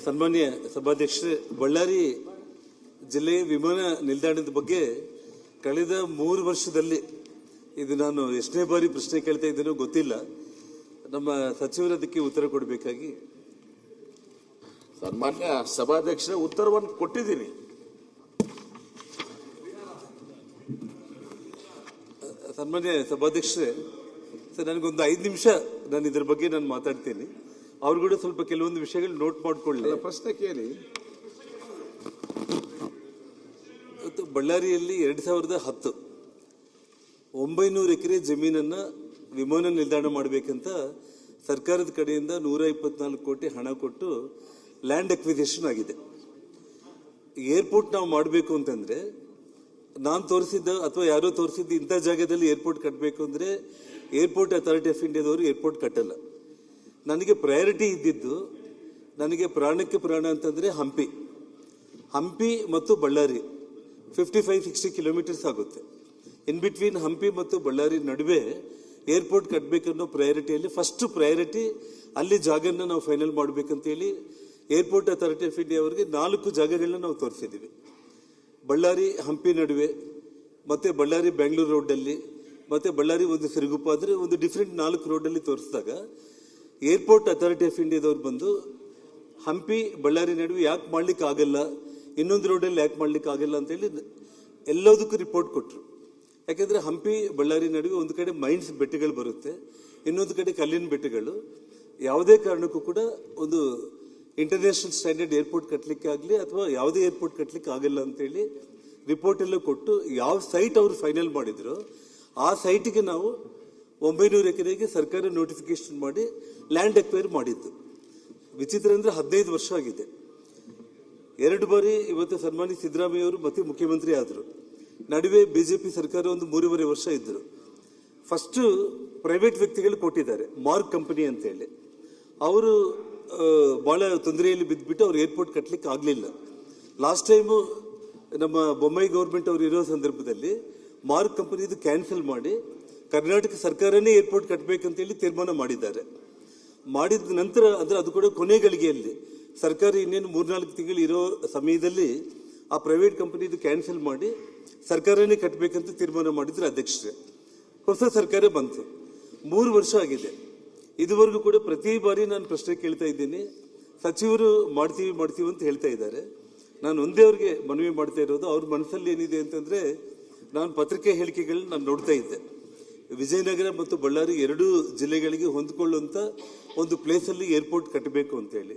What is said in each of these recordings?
ಸನ್ಮಾನ್ಯ ಸಭಾಧ್ಯಕ್ಷರೇ, ಬಳ್ಳಾರಿ ಜಿಲ್ಲೆಯ ವಿಮಾನ ನಿಲ್ದಾಣದ ಬಗ್ಗೆ ಕಳೆದ 3 ವರ್ಷದಲ್ಲಿ ಇದು ನಾನು ಎಷ್ಟನೇ ಬಾರಿ ಪ್ರಶ್ನೆ ಕೇಳ್ತಾ ಇದ್ದೇನೋ ಗೊತ್ತಿಲ್ಲ. ನಮ್ಮ ಸಚಿವರು ಅದಕ್ಕೆ ಉತ್ತರ ಕೊಡಬೇಕಾಗಿ. ಸನ್ಮಾನ್ಯ ಸಭಾಧ್ಯಕ್ಷರೇ, ಉತ್ತರವನ್ನು ಕೊಟ್ಟಿದ್ದೀನಿ. ಸನ್ಮಾನ್ಯ ಸಭಾಧ್ಯಕ್ಷರೇ, ನನಗೊಂದು 5 ನಿಮಿಷ ನಾನು ಇದ್ರ ಬಗ್ಗೆ ನಾನು ಮಾತಾಡ್ತೀನಿ. ಅವ್ರು ಕೂಡ ಸ್ವಲ್ಪ ಕೆಲವೊಂದು ವಿಷಯಗಳು ನೋಟ್ ಮಾಡ್ಕೊಳ್ಳಿ. ಪ್ರಶ್ನೆ ಕೇಳಿ. ಬಳ್ಳಾರಿಯಲ್ಲಿ 2010 900 ಎಕರೆ ಜಮೀನನ್ನ ವಿಮಾನ ನಿಲ್ದಾಣ ಮಾಡಬೇಕಂತ ಸರ್ಕಾರದ ಕಡೆಯಿಂದ 124 ಕೋಟಿ ಹಣ ಕೊಟ್ಟು ಲ್ಯಾಂಡ್ ಅಕ್ವಿಸಿಷನ್ ಆಗಿದೆ. ಏರ್ಪೋರ್ಟ್ ನಾವು ಮಾಡಬೇಕು ಅಂತಂದ್ರೆ ನಾನು ತೋರಿಸಿದ್ದ ಅಥವಾ ಯಾರೋ ತೋರಿಸಿದ್ದು ಇಂಥ ಜಾಗದಲ್ಲಿ ಏರ್ಪೋರ್ಟ್ ಕಟ್ಟಬೇಕು ಅಂದ್ರೆ ಏರ್ಪೋರ್ಟ್ ಅಥಾರಿಟಿ ಆಫ್ ಇಂಡಿಯಾದವರು ಏರ್ಪೋರ್ಟ್ ಕಟ್ಟಲ್ಲ. ನನಗೆ ಪ್ರಯಾರಿಟಿ ಇದ್ದಿದ್ದು, ನನಗೆ ಪ್ರಾಣಕ್ಕೆ ಪ್ರಾಣ ಅಂತಂದ್ರೆ ಹಂಪಿ ಮತ್ತು ಬಳ್ಳಾರಿ 55-60 ಕಿಲೋಮೀಟರ್ಸ್ ಆಗುತ್ತೆ. ಇನ್ ಬಿಟ್ವೀನ್ ಹಂಪಿ ಮತ್ತು ಬಳ್ಳಾರಿ ನಡುವೆ ಏರ್ಪೋರ್ಟ್ ಕಟ್ಟಬೇಕನ್ನೋ ಪ್ರಯಾರಿಟಿಯಲ್ಲಿ ಫಸ್ಟ್ ಪ್ರಯಾರಿಟಿ ಅಲ್ಲಿ ಜಾಗನ ನಾವು ಫೈನಲ್ ಮಾಡಬೇಕಂತೇಳಿ ಏರ್ಪೋರ್ಟ್ ಅಥಾರಿಟಿ ಆಫ್ ಇಂಡಿಯಾ ಅವರಿಗೆ 4 ಜಾಗಗಳನ್ನ ನಾವು ತೋರಿಸಿದ್ದೀವಿ. ಬಳ್ಳಾರಿ ಹಂಪಿ ನಡುವೆ, ಮತ್ತೆ ಬಳ್ಳಾರಿ ಬೆಂಗಳೂರು ರೋಡಲ್ಲಿ, ಮತ್ತೆ ಬಳ್ಳಾರಿ ಒಂದು ಸಿರುಗುಪ್ಪ ಆದರೆ ಒಂದು ಡಿಫ್ರೆಂಟ್ 4 ರೋಡಲ್ಲಿ ತೋರಿಸಿದಾಗ ಏರ್ಪೋರ್ಟ್ ಅಥಾರಿಟಿ ಆಫ್ ಇಂಡಿಯಾದವ್ರು ಬಂದು ಹಂಪಿ ಬಳ್ಳಾರಿ ನಡುವೆ ಯಾಕೆ ಮಾಡ್ಲಿಕ್ಕೆ ಆಗಲ್ಲ, ಇನ್ನೊಂದು ರೋಡಲ್ಲಿ ಯಾಕೆ ಮಾಡ್ಲಿಕ್ಕೆ ಆಗಲ್ಲ ಅಂತೇಳಿ ಎಲ್ಲದಕ್ಕೂ ರಿಪೋರ್ಟ್ ಕೊಟ್ಟರು. ಯಾಕೆಂದ್ರೆ ಹಂಪಿ ಬಳ್ಳಾರಿ ನಡುವೆ ಒಂದು ಕಡೆ ಮೈನ್ಸ್ ಬೆಟ್ಟಗಳು ಬರುತ್ತೆ, ಇನ್ನೊಂದು ಕಡೆ ಕಲ್ಲಿನ ಬೆಟ್ಟಗಳು. ಯಾವುದೇ ಕಾರಣಕ್ಕೂ ಕೂಡ ಒಂದು ಇಂಟರ್ನ್ಯಾಷನಲ್ ಸ್ಟ್ಯಾಂಡರ್ಡ್ ಏರ್ಪೋರ್ಟ್ ಕಟ್ಟಲಿಕ್ಕೆ ಆಗಲಿ ಅಥವಾ ಯಾವುದೇ ಏರ್ಪೋರ್ಟ್ ಕಟ್ಟಲಿಕ್ಕೆ ಆಗಲ್ಲ ಅಂತೇಳಿ ರಿಪೋರ್ಟ್ ಎಲ್ಲ ಕೊಟ್ಟು ಯಾವ ಸೈಟ್ ಅವರು ಫೈನಲ್ ಮಾಡಿದ್ರು ಆ ಸೈಟ್ಗೆ ನಾವು 900 ಎಕರೆಗೆ ಸರ್ಕಾರ ನೋಟಿಫಿಕೇಶನ್ ಮಾಡಿ ಲ್ಯಾಂಡ್ ಅಕ್ವೈರ್ ಮಾಡಿದ್ದು. ವಿಚಿತ್ರ ಅಂದ್ರೆ 15 ವರ್ಷ ಆಗಿದೆ. 2 ಬಾರಿ ಇವತ್ತು ಸನ್ಮಾನ್ಯ ಸಿದ್ದರಾಮಯ್ಯ ಅವರು ಮತ್ತೆ ಮುಖ್ಯಮಂತ್ರಿ ಆದರು. ನಡುವೆ ಬಿಜೆಪಿ ಸರ್ಕಾರ ಒಂದು 3.5 ವರ್ಷ ಇದ್ದರು. ಫಸ್ಟ್ ಪ್ರೈವೇಟ್ ವ್ಯಕ್ತಿಗಳು ಕೊಟ್ಟಿದ್ದಾರೆ, ಮಾರ್ಕ್ ಕಂಪನಿ ಅಂತ ಹೇಳಿ. ಅವರು ಬಹಳ ತೊಂದರೆಯಲ್ಲಿ ಬಿದ್ದುಬಿಟ್ಟು ಅವ್ರು ಏರ್ಪೋರ್ಟ್ ಕಟ್ಟಲಿಕ್ಕೆ ಆಗಲಿಲ್ಲ. ಲಾಸ್ಟ್ ಟೈಮು ನಮ್ಮ ಬೊಮ್ಮಾಯಿ ಗೌರ್ಮೆಂಟ್ ಅವರು ಇರೋ ಸಂದರ್ಭದಲ್ಲಿ ಮಾರ್ಕ್ ಕಂಪನಿದು ಕ್ಯಾನ್ಸಲ್ ಮಾಡಿ ಕರ್ನಾಟಕ ಸರ್ಕಾರನೇ ಏರ್ಪೋರ್ಟ್ ಕಟ್ಟಬೇಕಂತೇಳಿ ತೀರ್ಮಾನ ಮಾಡಿದ್ದಾರೆ. ಮಾಡಿದ ನಂತರ ಅಂದ್ರೆ ಅದು ಕೂಡ ಕೊನೆ ಗಳಿಗೆಯಲ್ಲಿ ಸರ್ಕಾರ ಇನ್ನೇನು 3-4 ತಿಂಗಳು ಇರೋ ಸಮಯದಲ್ಲಿ ಆ ಪ್ರೈವೇಟ್ ಕಂಪನಿದು ಕ್ಯಾನ್ಸಲ್ ಮಾಡಿ ಸರ್ಕಾರನೇ ಕಟ್ಟಬೇಕಂತ ತೀರ್ಮಾನ ಮಾಡಿದ್ರು ಅಧ್ಯಕ್ಷರೇ. ಹೊಸ ಸರ್ಕಾರ ಬಂತು, 3 ವರ್ಷ ಆಗಿದೆ. ಇದುವರೆಗೂ ಕೂಡ ಪ್ರತಿ ಬಾರಿ ನಾನು ಪ್ರಶ್ನೆ ಕೇಳ್ತಾ ಇದ್ದೀನಿ, ಸಚಿವರು ಮಾಡ್ತೀವಿ ಅಂತ ಹೇಳ್ತಾ ಇದ್ದಾರೆ. ನಾನು ಒಂದೇ ಅವ್ರಿಗೆ ಮನವಿ ಮಾಡ್ತಾ ಇರೋದು, ಅವ್ರ ಮನಸ್ಸಲ್ಲಿ ಏನಿದೆ ಅಂತಂದ್ರೆ, ನಾನು ಪತ್ರಿಕೆ ಹೇಳಿಕೆಗಳನ್ನ ನಾನು ನೋಡ್ತಾ ಇದ್ದೆ. ವಿಜಯನಗರ ಮತ್ತು ಬಳ್ಳಾರಿ 2 ಜಿಲ್ಲೆಗಳಿಗೆ ಹೊಂದಿಕೊಳ್ಳುವಂತ ಒಂದು ಪ್ಲೇಸಲ್ಲಿ ಏರ್ಪೋರ್ಟ್ ಕಟ್ಟಬೇಕು ಅಂತೇಳಿ.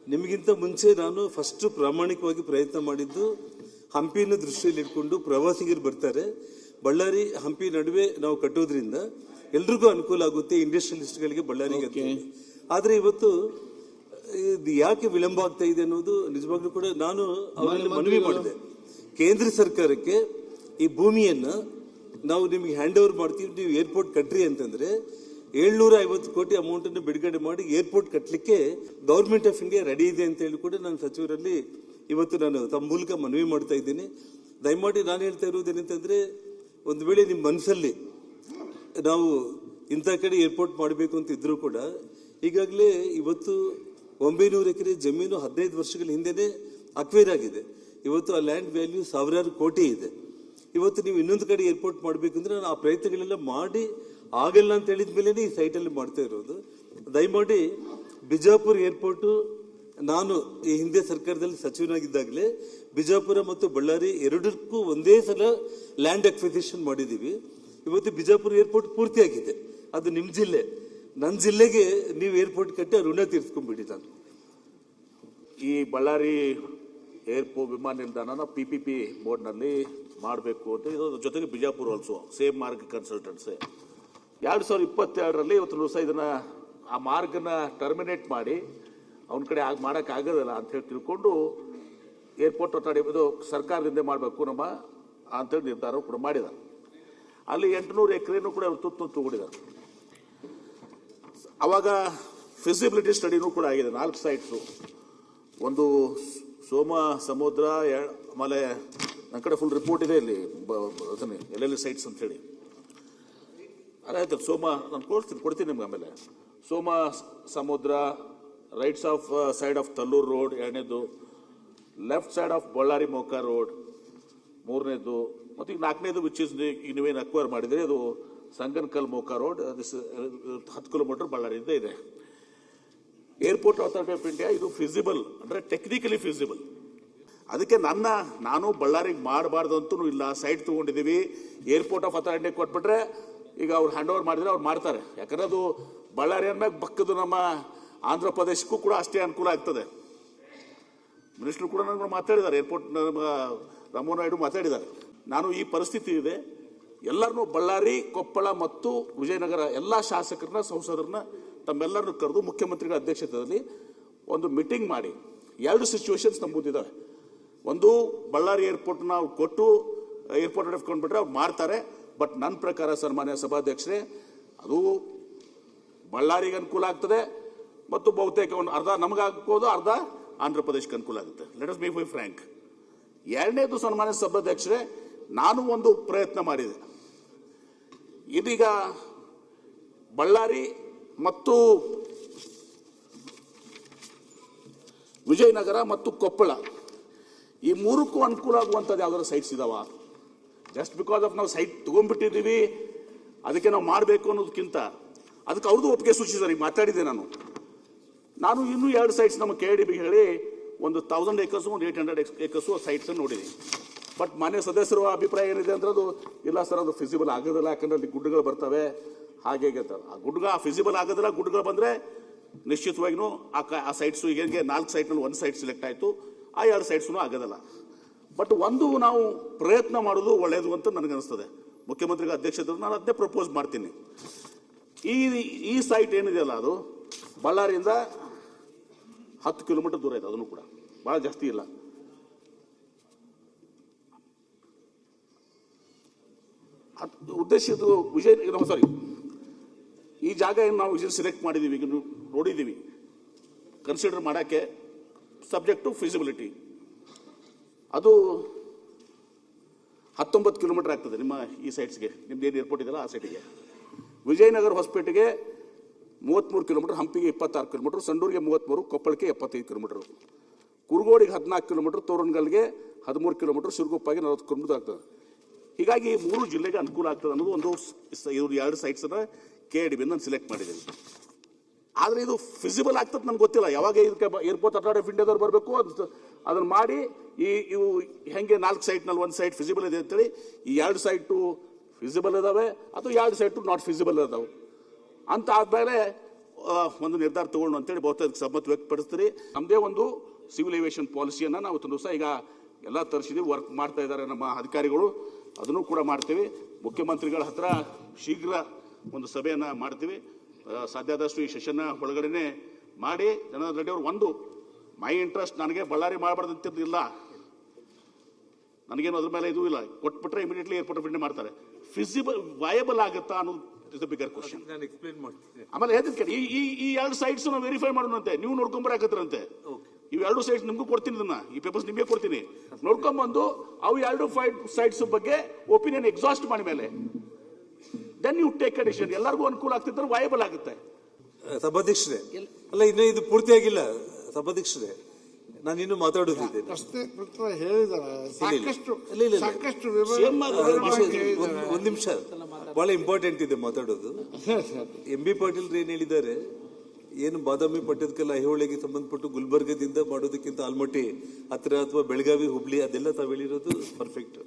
ನಿಮಗಿಂತ ಮುಂಚೆ ನಾನು ಫಸ್ಟ್ ಪ್ರಾಮಾಣಿಕವಾಗಿ ಪ್ರಯತ್ನ ಮಾಡಿದ್ದು ಹಂಪಿನ ದೃಷ್ಟಿಯಲ್ಲಿ ಇಟ್ಕೊಂಡು ಪ್ರವಾಸಿಗರು ಬರ್ತಾರೆ, ಬಳ್ಳಾರಿ ಹಂಪಿ ನಡುವೆ ನಾವು ಕಟ್ಟೋದ್ರಿಂದ ಎಲ್ರಿಗೂ ಅನುಕೂಲ ಆಗುತ್ತೆ, ಇಂಡಸ್ಟ್ರಿಯಲಿಸ್ಟ್ಗಳಿಗೆ ಬಳ್ಳಾರಿಗೆ. ಆದ್ರೆ ಇವತ್ತು ಇದು ಯಾಕೆ ವಿಳಂಬ ಆಗ್ತಾ ಇದೆ ಅನ್ನೋದು ನಿಜವಾಗ್ಲೂ ಕೂಡ ನಾನು ಅವರಲ್ಲಿ ಮನವಿ ಮಾಡಿದೆ. ಕೇಂದ್ರ ಸರ್ಕಾರಕ್ಕೆ ಈ ಭೂಮಿಯನ್ನ ನಾವು ನಿಮಗೆ ಹ್ಯಾಂಡ್ ಓವರ್ ಮಾಡ್ತೀವಿ, ನೀವು ಏರ್ಪೋರ್ಟ್ ಕಟ್ಟ್ರಿ ಅಂತಂದ್ರೆ 750 ಕೋಟಿ ಅಮೌಂಟ್ ಅನ್ನು ಬಿಡುಗಡೆ ಮಾಡಿ ಏರ್ಪೋರ್ಟ್ ಕಟ್ಟಲಿಕ್ಕೆ ಗವರ್ಮೆಂಟ್ ಆಫ್ ಇಂಡಿಯಾ ರೆಡಿ ಇದೆ ಅಂತ ಹೇಳಿ ಕೂಡ ನಾನು ಸಚಿವರಲ್ಲಿ ಇವತ್ತು ನಾನು ತಮ್ಮ ಮೂಲಕ ಮನವಿ ಮಾಡ್ತಾ ಇದ್ದೀನಿ. ದಯಮಾಡಿ ನಾನು ಹೇಳ್ತಾ ಇರುವುದೇನಂತಂದ್ರೆ, ಒಂದು ವೇಳೆ ನಿಮ್ಮ ಮನಸ್ಸಲ್ಲಿ ನಾವು ಇಂಥ ಕಡೆ ಏರ್ಪೋರ್ಟ್ ಮಾಡಬೇಕು ಅಂತ ಇದ್ರೂ ಕೂಡ ಈಗಾಗಲೇ ಇವತ್ತು 900 ಎಕರೆ ಜಮೀನು 15 ವರ್ಷಗಳ ಹಿಂದೆನೆ ಅಕ್ವೈರ್ ಆಗಿದೆ. ಇವತ್ತು ಆ ಲ್ಯಾಂಡ್ ವ್ಯಾಲ್ಯೂ 1000 ಕೋಟಿ ಇದೆ. ಇವತ್ತು ನೀವು ಇನ್ನೊಂದು ಕಡೆ ಏರ್ಪೋರ್ಟ್ ಮಾಡಬೇಕಂದ್ರೆ ನಾನು ಆ ಪ್ರಯತ್ನಗಳೆಲ್ಲ ಮಾಡಿ ಆಗಲ್ಲ ಅಂತ ಹೇಳಿದ ಮೇಲೆ ಈ ಸೈಟಲ್ಲಿ ಮಾಡ್ತಾ ಇರೋದು. ದಯಮಾಡಿ ಬಿಜಾಪುರ ಏರ್ಪೋರ್ಟು, ನಾನು ಈ ಹಿಂದೆ ಸರ್ಕಾರದಲ್ಲಿ ಸಚಿವನಾಗಿದ್ದಾಗಲೇ ಬಿಜಾಪುರ ಮತ್ತು ಬಳ್ಳಾರಿ 2ಕ್ಕೂ ಒಂದೇ ಸಲ ಲ್ಯಾಂಡ್ ಅಕ್ವಿಸಿಷನ್ ಮಾಡಿದ್ದೀವಿ. ಇವತ್ತು ಬಿಜಾಪುರ ಏರ್ಪೋರ್ಟ್ ಪೂರ್ತಿಯಾಗಿದೆ. ಅದು ನಿಮ್ಮ ಜಿಲ್ಲೆ, ನನ್ನ ಜಿಲ್ಲೆಗೆ ನೀವು ಏರ್ಪೋರ್ಟ್ ಕಟ್ಟಿ ಋಣ ತೀರಿಸ್ಕೊಂಡ್ಬಿಡಿ. ನಾನು ಈ ಬಳ್ಳಾರಿ ಏರ್ಪೋರ್ಟ್ ವಿಮಾನ ನಿಲ್ದಾಣನ PPP ಬೋರ್ಡ್ನಲ್ಲಿ ಮಾಡಬೇಕು ಅಂತ, ಇದರ ಜೊತೆಗೆ Bijapur also same Marg consultancy 2022ರಲ್ಲಿ ಇವತ್ತು ದಿವಸ ಇದನ್ನ ಆ ಮಾರ್ಗನ ಟರ್ಮಿನೇಟ್ ಮಾಡಿ ಅವನ ಕಡೆ ಮಾಡೋಕ್ಕಾಗೋದಿಲ್ಲ ಅಂತ ಹೇಳಿ ತಿಳ್ಕೊಂಡು ಏರ್ಪೋರ್ಟ್ ಅಥಾರಿಟಿ ಇದು ಸರ್ಕಾರದಿಂದ ಮಾಡಬೇಕು ನಮ್ಮ ಅಂತೇಳಿ ನಿರ್ಧಾರ ಕೂಡ ಮಾಡಿದ್ದಾರೆ. ಅಲ್ಲಿ 800 ಎಕರೆನೂ ಕೂಡ ಅವರು ತುತ್ತು ತಗೊಂಡಿದ್ದಾರೆ. ಅವಾಗ ಫಿಸಿಬಿಲಿಟಿ ಸ್ಟಡಿನೂ ಕೂಡ ಆಗಿದೆ. 4 ಸೈಟ್ಸು, ಒಂದು ಸೋಮ ಸಮುದ್ರ, ಆಮೇಲೆ ನನ್ನ ಕಡೆ ಫುಲ್ ರಿಪೋರ್ಟ್ ಇದೆ ಇಲ್ಲಿ ಎಲ್ಲೆಲ್ಲಿ ಸೈಟ್ಸ್ ಅಂತ ಹೇಳಿ. ಅದಾಯ್ತು, ಸೋಮ ನಾನು ಕೊಡ್ತೀನಿ ನಿಮ್ಗೆ. ಆಮೇಲೆ Soma Samudra, rights of side of Tallur road ಎರಡನೇದು, left side of Ballari Moka road ಮೂರನೇದು, ಮತ್ತು ಈಗ ನಾಲ್ಕನೇದು ವಿಚ್ ಇಸ್ ಈಗ ನೀವೇನು ಅಕ್ವೈರ್ ಮಾಡಿದ್ರೆ ಅದು ಸಂಗನಕಲ್ ಮೋಕ ರೋಡ್, 10 ಕಿಲೋಮೀಟರ್ ಬಳ್ಳಾರಿಯಿಂದ ಇದೆ. ಏರ್ಪೋರ್ಟ್ ಅಥಾರಿಟಿ ಆಫ್ ಇಂಡಿಯಾ ಇದು ಫಿಸಿಬಲ್ ಅಂದ್ರೆ ಟೆಕ್ನಿಕಲಿ ಫಿಸಿಬಲ್. ಅದಕ್ಕೆ ನಾನು ಬಳ್ಳಾರಿಗೆ ಮಾಡಬಾರ್ದು ಅಂತೂ ಇಲ್ಲ. ಸೈಟ್ ತಗೊಂಡಿದ್ದೀವಿ, ಏರ್ಪೋರ್ಟ್ ಆಫ್ ಅಥಾರಿಟಿ ಕೊಟ್ಬಿಟ್ರೆ ಈಗ ಅವ್ರು ಹ್ಯಾಂಡ್ ಓವರ್ ಮಾಡಿದ್ರೆ ಅವ್ರು ಮಾಡ್ತಾರೆ. ಯಾಕಂದ್ರೆ ಅದು ಬಳ್ಳಾರಿ ಅಂದ್ಮೇಲೆ ಬಕ್ಕದು ನಮ್ಮ ಆಂಧ್ರ ಪ್ರದೇಶಕ್ಕೂ ಕೂಡ ಅಷ್ಟೇ ಅನುಕೂಲ ಆಗ್ತದೆ. ಮಿನಿಸ್ಟರ್ ಕೂಡ ನನಗೆ ಮಾತಾಡಿದ್ದಾರೆ, ಏರ್ಪೋರ್ಟ್ ರಾಮನಾಯ್ಡು ಮಾತಾಡಿದ್ದಾರೆ. ನಾನು ಈ ಪರಿಸ್ಥಿತಿ ಇದೆ, ಎಲ್ಲರನ್ನೂ ಬಳ್ಳಾರಿ, ಕೊಪ್ಪಳ ಮತ್ತು ವಿಜಯನಗರ ಎಲ್ಲ ಶಾಸಕರನ್ನ, ಸಂಸದರನ್ನ ತಮ್ಮೆಲ್ಲರನ್ನು ಕರೆದು ಮುಖ್ಯಮಂತ್ರಿಗಳ ಅಧ್ಯಕ್ಷತೆಯಲ್ಲಿ ಒಂದು ಮೀಟಿಂಗ್ ಮಾಡಿ 2 ಸಿಚುವೇಶನ್ಸ್ ನಮ್ಮ ಮುಂದಿದ್ದಾವೆ. ಒಂದು, ಬಳ್ಳಾರಿ ಏರ್ಪೋರ್ಟ್ ನಾವು ಕೊಟ್ಟು ಏರ್ಪೋರ್ಟ್ ಹಿಡ್ಕೊಂಡ್ಬಿಟ್ರೆ ಅವ್ರು ಮಾಡ್ತಾರೆ. ಬಟ್ ನನ್ನ ಪ್ರಕಾರ ಸನ್ಮಾನ್ಯ ಸಭಾಧ್ಯಕ್ಷರೇ, ಅದು ಬಳ್ಳಾರಿಗೆ ಅನುಕೂಲ ಆಗ್ತದೆ ಮತ್ತು ಬಹುತೇಕ ಒಂದು ಅರ್ಧ ನಮಗಾಗ್ಬೋದು, ಅರ್ಧ ಆಂಧ್ರ ಪ್ರದೇಶಕ್ಕೆ ಅನುಕೂಲ ಆಗುತ್ತೆ. Let us be very frank. ಎರಡನೇದು ಸನ್ಮಾನ್ಯ ಸಭಾಧ್ಯಕ್ಷರೇ, ನಾನು ಒಂದು ಪ್ರಯತ್ನ ಮಾಡಿದೆ. ಇದೀಗ ಬಳ್ಳಾರಿ ಮತ್ತು ವಿಜಯನಗರ ಮತ್ತು ಕೊಪ್ಪಳ ಈ ಮೂರಕ್ಕೂ ಅನುಕೂಲ ಆಗುವಂಥದ್ದು ಯಾವ್ದಾದ್ರು ಸೈಟ್ಸ್ ಇದಾವ? ಜಸ್ಟ್ ಬಿಕಾಸ್ ಆಫ್ ನಾವು ಸೈಟ್ ತಗೊಂಡ್ಬಿಟ್ಟಿದ್ದೀವಿ ಅದಕ್ಕೆ ನಾವು ಮಾಡಬೇಕು ಅನ್ನೋದಕ್ಕಿಂತ ಅದಕ್ಕೆ ಅವ್ರದ್ದು ಒಪ್ಪಿಗೆ ಸೂಚಿಸಿದ್ದಾರೆ. ಈಗ ಮಾತಾಡಿದ್ದೆ ನಾನು ಇನ್ನೂ 2 ಸೈಟ್ಸ್ ನಮ್ಮ KIDB ಹೇಳಿ ಒಂದು 1000 ಏಕರ್ಸು, ಒಂದು 800 ಏಕರ್ಸು ಸೈಟ್ಸ್ ನೋಡಿದ್ದೀನಿ. ಬಟ್ ಮಾನ್ಯ ಸದಸ್ಯರ ಅಭಿಪ್ರಾಯ ಏನಿದೆ ಅಂದ್ರೆ ಅದು ಇಲ್ಲ ಸರ್, ಅದು ಫಿಸಿಬಲ್ ಆಗೋದಿಲ್ಲ, ಯಾಕಂದ್ರೆ ಅಲ್ಲಿ ಗುಡ್ಡಗಳು ಬರ್ತವೆ, ಹಾಗೆ ಆ ಫಿಸಿಬಲ್ ಆಗೋದಿಲ್ಲ. ಗುಡ್ಡಗಳು ಬಂದ್ರೆ ನಿಶ್ಚಿತವಾಗಿಯೂ ಆ ಸೈಟ್ಸು ಈಗ 4 ಸೈಟ್ನಲ್ಲಿ 1 ಸೈಟ್ ಸೆಲೆಕ್ಟ್ ಆಯಿತು, ಆ 2 ಸೈಟ್ಸ್ನು ಆಗೋದಿಲ್ಲ. ಬಟ್ ಒಂದು ನಾವು ಪ್ರಯತ್ನ ಮಾಡೋದು ಒಳ್ಳೆಯದು ಅಂತ ನನಗನ್ನಿಸ್ತದೆ. ಮುಖ್ಯಮಂತ್ರಿಗಳ ಅಧ್ಯಕ್ಷತೆ ನಾನು ಅದನ್ನೇ ಪ್ರಪೋಸ್ ಮಾಡ್ತೀನಿ. ಈ ಸೈಟ್ ಏನಿದೆಯಲ್ಲ ಅದು ಬಳ್ಳಾರಿಯಿಂದ 10 ಕಿಲೋಮೀಟರ್ ದೂರ ಇದೆ, ಅದನ್ನು ಕೂಡ ಭಾಳ ಜಾಸ್ತಿ ಇಲ್ಲ. ಉದ್ದೇಶದ್ದು ಈ ಜಾಗ ಏನು ನಾವು ಸೆಲೆಕ್ಟ್ ಮಾಡಿದ್ದೀವಿ, ಈಗ ನೋಡಿದ್ದೀವಿ, ಕನ್ಸಿಡರ್ ಮಾಡೋಕ್ಕೆ ಸಬ್ಜೆಕ್ಟ್ ಟು ಫಿಸಿಬಿಲಿಟಿ. ಅದು 19 ಕಿಲೋಮೀಟರ್ ಆಗ್ತದೆ ನಿಮ್ಮ ಈ ಸೈಟ್ಸ್ಗೆ, ನಿಮ್ದು ಏನು ಏರ್ಪೋರ್ಟ್ ಇದೆಯಲ್ಲ ಆ ಸೈಟಿಗೆ. ವಿಜಯನಗರ ಹೊಸಪೇಟೆಗೆ 33 ಕಿಲೋಮೀಟರ್, ಹಂಪಿಗೆ 26 ಕಿಲೋಮೀಟರ್, ಸಂಡೂರಿಗೆ 33, ಕೊಪ್ಪಳಕ್ಕೆ 75 ಕಿಲೋಮೀಟರ್, ಕುರುಗೋಡಿಗೆ 14 ಕಿಲೋಮೀಟರ್, ತೋರಣಗಲ್ಗೆ 13 ಕಿಲೋಮೀಟರ್, ಶಿರಗುಪ್ಪಗೆ 40 ಕಿಲೋಮೀಟರ್ ಆಗ್ತದೆ. ಹೀಗಾಗಿ 3 ಜಿಲ್ಲೆಗೆ ಅನುಕೂಲ ಆಗ್ತದೆ ಅನ್ನೋದು ಒಂದು 2 ಸೈಟ್ಸ್ ಅನ್ನ KIDB ನಾನು ಸೆಲೆಕ್ಟ್ ಮಾಡಿದ್ದೀನಿ. ಆದರೆ ಇದು ಫಿಸಿಬಲ್ ಆಗ್ತದೆ ನನಗೆ ಗೊತ್ತಿಲ್ಲ. ಯಾವಾಗ ಇದಕ್ಕೆ ಏರ್ಪೋರ್ಟ್ ಅಥಾರಿಟಿ ಆಫ್ ಇಂಡಿಯಾದವ್ರು ಬರಬೇಕು, ಅದನ್ನ ಮಾಡಿ ಇವು ಹೆಂಗೆ 4 ಸೈಟ್ನಲ್ಲಿ 1 ಸೈಟ್ ಫಿಸಿಬಲ್ ಇದೆ ಅಂತೇಳಿ ಈ 2 ಸೈಟು ಫಿಸಿಬಲ್ ಇದಾವೆ ಅಥವಾ 2 ಸೈಟು ನಾಟ್ ಫಿಸಿಬಲ್ ಇದಾವೆ ಅಂತ ಆದ್ಮೇಲೆ ಒಂದು ನಿರ್ಧಾರ ತಗೊಂಡು ಅಂತೇಳಿ ಬಹುತೇಕ ಸಮ್ಮತಿ ವ್ಯಕ್ತಪಡಿಸ್ತೀರಿ. ನಮ್ಮದೇ ಒಂದು ಸಿವಿಲ್ ಏವಿಯೇಷನ್ ಪಾಲಿಸಿಯನ್ನು ನಾವು ಒಂದು ದಿವಸ ಈಗ ಎಲ್ಲ ತರಿಸಿದ್ದೀವಿ, ವರ್ಕ್ ಮಾಡ್ತಾ ಇದ್ದಾರೆ ನಮ್ಮ ಅಧಿಕಾರಿಗಳು, ಅದನ್ನು ಕೂಡ ಮಾಡ್ತೀವಿ. ಮುಖ್ಯಮಂತ್ರಿಗಳ ಹತ್ರ ಶೀಘ್ರ ಒಂದು ಸಭೆಯನ್ನು ಮಾಡ್ತೀವಿ. ಸಾಧ್ಯ ಆದಷ್ಟು ಈ ಸೆಷನ್ನ ಒಳಗಡೆನೆ ಮಾಡಿ ಜನಾರ್ದನ್ ರೆಡ್ಡಿ ಅವರು ಒಂದು ಮೈ ಇಂಟ್ರೆಸ್ಟ್, ನನಗೆ ಬಳ್ಳಾರಿ ಮಾಡಬಾರ್ದಂತಿಲ್ಲ, ನನಗೇನು ಅದ್ರ ಮೇಲೆ ಇದು ಇಲ್ಲ, ಕೊಟ್ಬಿಟ್ರೆ ಇಮಿಡಿಯೇಟ್ಲಿ ಏರ್ಪೋರ್ಟ್ ಆಫ್ ಇಂಡಿಯಾ ಮಾಡ್ತಾರೆ. ಫಿಸಿಬಲ್ ವಯಬಲ್ ಆಗುತ್ತಾ ಅನ್ನೋದು ಇಸ್ ದ ಬಿಗರ್ ಕ್ವಶನ್. ನಾನು ಎಕ್ಸ್ಪ್ಲೇನ್ ಮಾಡ್ತೀನಿ. ಆಮೇಲೆ ಹೇಳ್ತೀನಿ, ಈ 2 ಸೈಟ್ಸ್ ನಾವು ವೆರಿಫೈ ಮಾಡೋಣಂತೆ, ನೀವು ನೋಡ್ಕೊಂಬರಾಕತ್ರಂತೆ. ಇವು 2 ಸೈಟ್ಸ್ ನಿಮಗೂ ಕೊಡ್ತೀನಿ, ಈ ಪೇಪರ್ಸ್ ನಿಮಗೆ ಕೊಡ್ತೀನಿ, ನೋಡ್ಕೊಂಬಂದು ಅವು 2 ಸೈಟ್ಸ್ ಬಗ್ಗೆ ಒಪಿನಿಯನ್ ಎಕ್ಸಾಸ್ಟ್ ಮಾಡಿ ಮೇಲೆ then you take a decision. ಎಲ್ಲರಿಗೂ ಅನುಕೂಲ ಆಗ್ತಿದ್ರೆ ವಯಬಲ್ ಆಗುತ್ತೆ. ಸಭಾಧ್ಯಕ್ಷರೇ, ಅಲ್ಲ ಇನ್ನೂ ಇದು ಪೂರ್ತಿ ಆಗಿಲ್ಲ ಸಭಾಧ್ಯಕ್ಷರೇ, ನಾನು ಇನ್ನು ಮಾತಾಡೋದಿದೆ. ಒಂದ್ ನಿಮಿಷ, ಬಹಳ ಇಂಪಾರ್ಟೆಂಟ್ ಇದೆ ಮಾತಾಡೋದು. MB ಪಾಟೀಲ್ ಏನ್ ಹೇಳಿದ್ದಾರೆ, ಏನು ಬಾದಾಮಿ ಪಟ್ಟದಕಲ್ಲ ಐಹೊಳೆಗೆ ಸಂಬಂಧಪಟ್ಟು ಗುಲ್ಬರ್ಗದಿಂದ ಮಾಡೋದಕ್ಕಿಂತ ಆಲ್ಮಟ್ಟಿ ಹತ್ರ ಅಥವಾ ಬೆಳಗಾವಿ ಹುಬ್ಳಿ ಅದೆಲ್ಲ ತಾವು ಹೇಳಿರೋದು ಪರ್ಫೆಕ್ಟ್.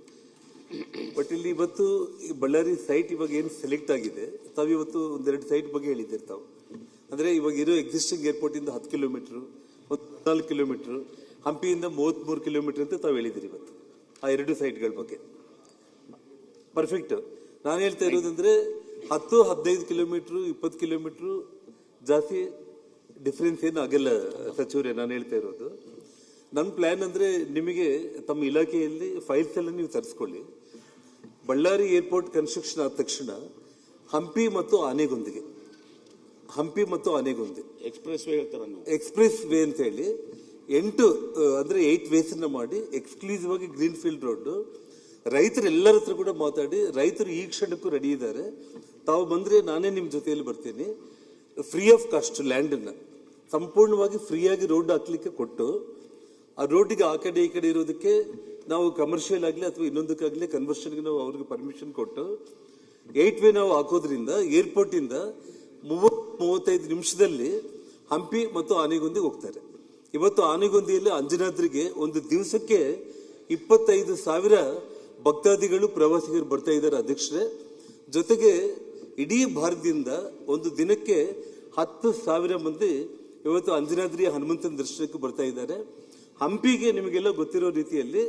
ಬಟ್ ಇಲ್ಲಿ ಇವತ್ತು ಬಳ್ಳಾರಿ ಸೈಟ್ ಇವಾಗ ಏನು ಸೆಲೆಕ್ಟ್ ಆಗಿದೆ, ತಾವು ಇವತ್ತು 1-2 ಸೈಟ್ ಬಗ್ಗೆ ಹೇಳಿದ್ದೀರಿ ತಾವು. ಅಂದ್ರೆ ಇವಾಗ ಇರೋ ಎಕ್ಸಿಸ್ಟಿಂಗ್ ಏರ್ಪೋರ್ಟ್ ಇಂದ 10 ಕಿಲೋಮೀಟರ್, 14 ಕಿಲೋಮೀಟರ್, ಹಂಪಿಯಿಂದ 33 ಕಿಲೋಮೀಟರ್ ಅಂತ ತಾವು ಹೇಳಿದಿರಿ ಇವತ್ತು ಆ 2 ಸೈಟ್ಗಳ ಬಗ್ಗೆ. ಪರ್ಫೆಕ್ಟ್. ನಾನು ಹೇಳ್ತಾ ಇರೋದಂದ್ರೆ 10-15 ಕಿಲೋಮೀಟರ್, 20 ಕಿಲೋಮೀಟರ್ ಜಾಸ್ತಿ ಡಿಫ್ರೆನ್ಸ್ ಏನು ಆಗಿಲ್ಲ ಸಚಿವರೇ. ನಾನು ಹೇಳ್ತಾ ಇರೋದು ನನ್ನ ಪ್ಲಾನ್ ಅಂದ್ರೆ, ನಿಮಗೆ ತಮ್ಮ ಇಲಾಖೆಯಲ್ಲಿ ಫೈಲ್ಸ್ ಎಲ್ಲ ನೀವು ತರಿಸ್ಕೊಳ್ಳಿ. ಬಳ್ಳಾರಿ ಏರ್ಪೋರ್ಟ್ ಕನ್ಸ್ಟ್ರಕ್ಷನ್ ಆದ ತಕ್ಷಣ ಹಂಪಿ ಮತ್ತು ಆನೆಗೊಂದಿಗೆ ಎಕ್ಸ್ಪ್ರೆಸ್ ವೇ ಹೇಳ್ತಾರೆ, ಎಕ್ಸ್ಪ್ರೆಸ್ ವೇ ಅಂತ ಹೇಳಿ 8 ವೇಸ್ ಮಾಡಿ ಎಕ್ಸ್ಕ್ಲೂಸಿವ್ ಆಗಿ ಗ್ರೀನ್ ಫೀಲ್ಡ್ ರೋಡ್. ರೈತರೆಲ್ಲರ ಹತ್ರ ಕೂಡ ಮಾತಾಡಿ, ರೈತರು ಈ ಕ್ಷಣಕ್ಕೂ ರೆಡಿ ಇದ್ದಾರೆ. ತಾವು ಬಂದ್ರೆ ನಾನೇ ನಿಮ್ ಜೊತೆಯಲ್ಲಿ ಬರ್ತೀನಿ. ಫ್ರೀ ಆಫ್ ಕಾಸ್ಟ್ ಲ್ಯಾಂಡ್ ಅನ್ನ ಸಂಪೂರ್ಣವಾಗಿ ಫ್ರೀಯಾಗಿ ರೋಡ್ ಹಾಕ್ಲಿಕ್ಕೆ ಕೊಟ್ಟು ಆ ರೋಡಿಗೆ ಆ ಕಡೆ ಈ ಕಡೆ ಇರೋದಕ್ಕೆ ನಾವು ಕಮರ್ಷಿಯಲ್ ಆಗಲಿ ಅಥವಾ ಇನ್ನೊಂದಕ್ಕಾಗಲಿ ಕನ್ವರ್ಷನ್ಗೆ ನಾವು ಅವ್ರಿಗೆ ಪರ್ಮಿಷನ್ ಕೊಟ್ಟು 8 ವೇ ನಾವು ಹಾಕೋದ್ರಿಂದ ಏರ್ಪೋರ್ಟ್ ಇಂದ 30-35 ನಿಮಿಷದಲ್ಲಿ ಹಂಪಿ ಮತ್ತು ಆನೆಗೊಂದಿಗೆ ಹೋಗ್ತಾರೆ. ಇವತ್ತು ಆನೆಗೊಂದಿಯಲ್ಲಿ ಅಂಜನಾದ್ರಿಗೆ ಒಂದು ದಿವಸಕ್ಕೆ 25,000 ಭಕ್ತಾದಿಗಳು ಪ್ರವಾಸಿಗರು ಬರ್ತಾ ಇದ್ದಾರೆ ಅಧ್ಯಕ್ಷರೇ. ಜೊತೆಗೆ ಇಡೀ ಭಾರತದಿಂದ ಒಂದು ದಿನಕ್ಕೆ 10,000 ಮಂದಿ ಇವತ್ತು ಅಂಜನಾದ್ರಿಯ ಹನುಮಂತನ ದರ್ಶನಕ್ಕೆ ಬರ್ತಾ ಇದ್ದಾರೆ. ಹಂಪಿಗೆ ನಿಮಗೆಲ್ಲ ಗೊತ್ತಿರೋ ರೀತಿಯಲ್ಲಿ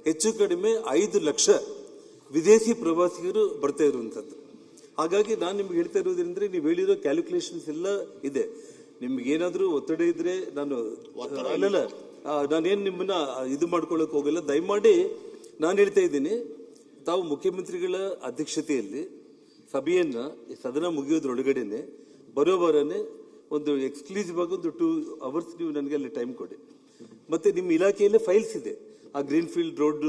ಹೆಚ್ಚು ಕಡಿಮೆ 5 ಲಕ್ಷ ವಿದೇಶಿ ಪ್ರವಾಸಿಗರು ಬರ್ತಾ ಇರುವಂತದ್ದು. ಹಾಗಾಗಿ ನಾನು ನಿಮ್ಗೆ ಹೇಳ್ತಾ ಇರೋದ್ರಿಂದ ನೀವು ಹೇಳಿರೋ ಕ್ಯಾಲ್ಕುಲೇಷನ್ಸ್ ಎಲ್ಲ ಇದೆ. ನಿಮ್ಗೆ ಏನಾದ್ರೂ ಒತ್ತಡ ಇದ್ರೆ ಅಲ್ಲಲ್ಲ ನಾನೇನು ನಿಮ್ಮನ್ನ ಇದು ಮಾಡ್ಕೊಳ್ಳಕ್ ಹೋಗಲ್ಲ. ದಯಮಾಡಿ ನಾನು ಹೇಳ್ತಾ ಇದ್ದೀನಿ, ತಾವು ಮುಖ್ಯಮಂತ್ರಿಗಳ ಅಧ್ಯಕ್ಷತೆಯಲ್ಲಿ ಸಭೆಯನ್ನ ಸದನ ಮುಗಿಯೋದ್ರೊಳಗಡೆನೆ ಬರೋಬರನೆ ಒಂದು ಎಕ್ಸ್ಕ್ಲೂಸಿವ್ ಆಗಿ ಒಂದು 2 hours ನೀವು ನನಗೆ ಅಲ್ಲಿ ಟೈಮ್ ಕೊಡಿ. ಮತ್ತೆ ನಿಮ್ಮ ಇಲಾಖೆಯಲ್ಲೇ ಫೈಲ್ಸ್ ಇದೆ, ಆ ಗ್ರೀನ್ ಫೀಲ್ಡ್ ರೋಡ್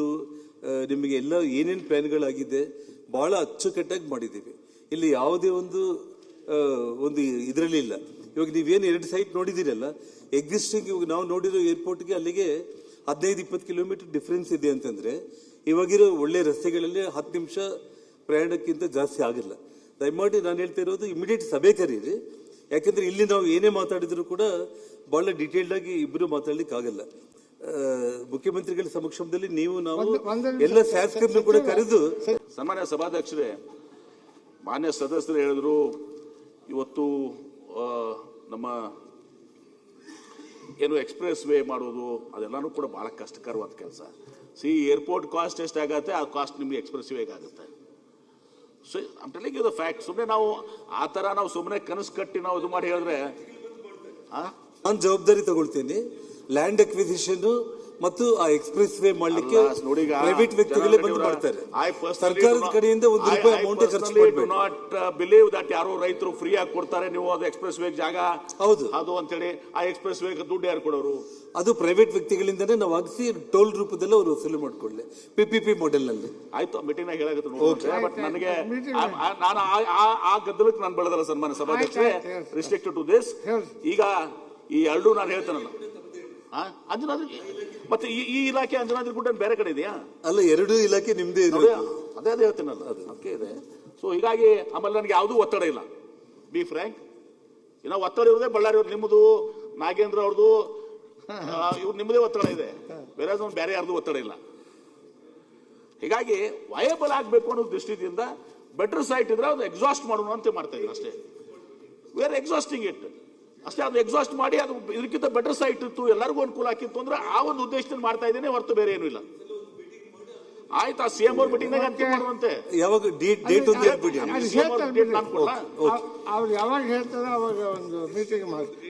ನಿಮಗೆ ಎಲ್ಲ ಏನೇನು ಪ್ಲಾನ್ಗಳಾಗಿದೆ ಬಹಳ ಅಚ್ಚುಕಟ್ಟಾಗಿ ಮಾಡಿದ್ದೀವಿ. ಇಲ್ಲಿ ಯಾವುದೇ ಒಂದು ಇದರಲ್ಲಿ ಇಲ್ಲ. ಇವಾಗ ನೀವೇನು 2 ಸೈಟ್ ನೋಡಿದಿರಲ್ಲ, ಎಕ್ಸಿಸ್ಟಿಂಗ್ ಇವಾಗ ನಾವು ನೋಡಿರೋ ಏರ್ಪೋರ್ಟ್ಗೆ ಅಲ್ಲಿಗೆ 15-20 ಕಿಲೋಮೀಟರ್ ಡಿಫ್ರೆನ್ಸ್ ಇದೆ ಅಂತಂದ್ರೆ ಇವಾಗಿರೋ ಒಳ್ಳೆ ರಸ್ತೆಗಳಲ್ಲಿ 10 ನಿಮಿಷ ಪ್ರಯಾಣಕ್ಕಿಂತ ಜಾಸ್ತಿ ಆಗಿಲ್ಲ. ದಯಮಾಡಿ ನಾನು ಹೇಳ್ತಾ ಇರೋದು ಇಮಿಡಿಯೇಟ್ ಸಭೆ ಕರೀರಿ. ಯಾಕಂದ್ರೆ ಇಲ್ಲಿ ನಾವು ಏನೇ ಮಾತಾಡಿದ್ರು ಕೂಡ ಬಹಳ ಡೀಟೇಲ್ಡ್ ಆಗಿ ಇಬ್ಬರು ಮಾತಾಡ್ಲಿಕ್ಕೆ ಆಗಲ್ಲ. ಮುಖ್ಯಮಂತ್ರಿಗಳ ಸಮಕ್ಷಮದಲ್ಲಿ ನೀವು ನಾವು ಎಲ್ಲ ಶಾಸಕರನ್ನು ಕೂಡ ಕರೆದು. ಸನ್ಮಾನ್ಯ ಸಭಾಧ್ಯಕ್ಷರೇ, ಮಾನ್ಯ ಸದಸ್ಯರು ಹೇಳಿದ್ರು ಇವತ್ತು ನಮ್ಮ ಏನು ಎಕ್ಸ್ಪ್ರೆಸ್ ವೇ ಮಾಡೋದು ಅದೆಲ್ಲಾನು ಕೂಡ ಬಹಳ ಕಷ್ಟಕರವಾದ ಕೆಲಸ. ಏರ್ಪೋರ್ಟ್ ಕಾಸ್ಟ್ ಎಷ್ಟಾಗತ್ತೆ ಆ ಕಾಸ್ಟ್ ನಿಮ್ಗೆ ಎಕ್ಸ್ಪ್ರೆಸ್ ವೇಗೆ ಆಗುತ್ತೆ. So I'm telling you the fact. ಸುಮ್ಮನೆ ನಾವು ಆ ತರ ನಾವು ಸುಮ್ಮನೆ ಕನಸು ಕಟ್ಟಿ ನಾವು ಇದು ಮಾಡಿ ಹೇಳಿದ್ರೆ ನಾನು ಜವಾಬ್ದಾರಿ ತಗೊಳ್ತೀನಿ. ಲ್ಯಾಂಡ್ ಅಕ್ವಿಸಿಷನ್ ಮತ್ತು ಆ ಎಕ್ಸ್ಪ್ರೆಸ್ ವೇ ಮಾಡ್ಲಿಕ್ಕೆ ಪ್ರೈವೇಟ್ ವ್ಯಕ್ತಿಗಳೇ ಬಂದು ಮಾಡ್ತಾರೆ. ಸರ್ಕಾರದ ಕಡೆಯಿಂದ ₹1 ಅಮೌಂಟ್ ಖರ್ಚು ಮಾಡಬೇಕು. ನಾಟ್ ಬಿಲೀವ್ ದಟ್ ಯಾರೋ ರೈತರು ಫ್ರೀ ಆಗಿ ಕೊಡ್ತಾರೆ, ನೀವು ಅದು ಎಕ್ಸ್ಪ್ರೆಸ್ ವೇ ಜಾಗ ಹೌದು ಅದು ಅಂತೇಳಿ ಆ ಎಕ್ಸ್ಪ್ರೆಸ್ ವೇ ದುಡ್ಡು ಯಾರು ಕೊಡೋರು? ಅದು ಪ್ರೈವೇಟ್ ವ್ಯಕ್ತಿಗಳಿಂದನೇ ನಾವು ಆಗಿಸಿ ಟೋಲ್ ರೂಪದಲ್ಲಿ ಅವರು ವಸೂಲಿ ಮಾಡ್ಕೊಳ್ಳಿ PPP ಮಾಡೆಲ್ ನಲ್ಲಿ. ಆಯ್ತು, ಮೀಟಿಂಗ್ ನಾಗ ಹೇಳಾಗತ್ತೆ. ಬಟ್ ನನಗೆ ನಾನು ಆ ಗದ್ದಲಕ್ಕೆ ನಾನು ಬೆಳೆದಲ್ಲ ಸನ್ಮಾನ್ಯ ಸಭಾಧ್ಯಕ್ಷರೇ, ರಿಸ್ಟ್ರಿಕ್ಟೆಡ್ ಟು ದಿಸ್. ಈಗ ಈ ಎರಡು ನಾನು ಹೇಳ್ತೇನಲ್ಲ, ಅಂಜನಾದ್ರಿ ಮತ್ತೆ ಈ ಇಲಾಖೆ ಅಂಜನಾದ್ರಿ ಗುಡ್ಡ ಬೇರೆ ಕಡೆ ಇದೆಯಾ? ಅಲ್ಲ, ಎರಡು ಇಲಾಖೆ ನಿಮ್ದೇ ಇದೆ. ಅದೇ ಹೇಳ್ತೀನಲ್ಲ, ಅದಕ್ಕೆ ಇದೆ. ಸೊ ಹೀಗಾಗಿ ಆಮೇಲೆ ನನಗೆ ಯಾವುದೂ ಒತ್ತಡ ಇಲ್ಲ. ಬಿ ಫ್ರ್ಯಾಂಕ್, ಇನ್ನ ಒತ್ತಡ ಇರೋದೇ ಬಳ್ಳಾರಿ ಅವ್ರು, ನಿಮ್ಮದು ನಾಗೇಂದ್ರ ಅವ್ರದ್ದು, ಇವ್ರು ನಿಮ್ಮದೇ ಒತ್ತಡ ಇದೆ, ಬೇರೆ ಬೇರೆ ಯಾರ್ದು ಒತ್ತಡ ಇಲ್ಲ. ಹೀಗಾಗಿ ವಯಬಲ್ ಆಗಬೇಕು ಅನ್ನೋ ದೃಷ್ಟಿಯಿಂದ ಬೆಟರ್ ಸೈಟ್ ಇದ್ರೆ ಅದು ಎಕ್ಸಾಸ್ಟ್ ಮಾಡೋಣ ಅಂತ ಮಾಡ್ತಾ ಇದ್ದೀನಿ ಅಷ್ಟೇ. ವಿ ಆರ್ ಎಕ್ಸಾಸ್ಟಿಂಗ್ ಇಟ್ ಅಷ್ಟೇ. ಅದು ಎಕ್ಸಾಸ್ಟ್ ಮಾಡಿ ಅದು ಇದಕ್ಕಿಂತ ಬೆಟರ್ ಸೈಟ್ ಇತ್ತು, ಎಲ್ಲರಿಗೂ ಅನುಕೂಲ ಆಗಿತ್ತು ಅಂದ್ರೆ ಆ ಒಂದು ಉದ್ದೇಶದಿಂದ ಮಾಡ್ತಾ ಇದ್ದೇನೆ, ಹೊರತು ಬೇರೆ ಏನೂ ಇಲ್ಲ. ಆಯ್ತಾ, CM ಅವ್ರ ಮೀಟಿಂಗ್ ಮಾಡುವಂತೆ ಯಾವಾಗ ಡೇಟ್ ಒಂದು ಅವ್ರು ಯಾವಾಗ ಹೇಳ್ತಾರೆ ಅವಾಗ ಒಂದು ಮೀಟಿಂಗ್ ಮಾಡಿ.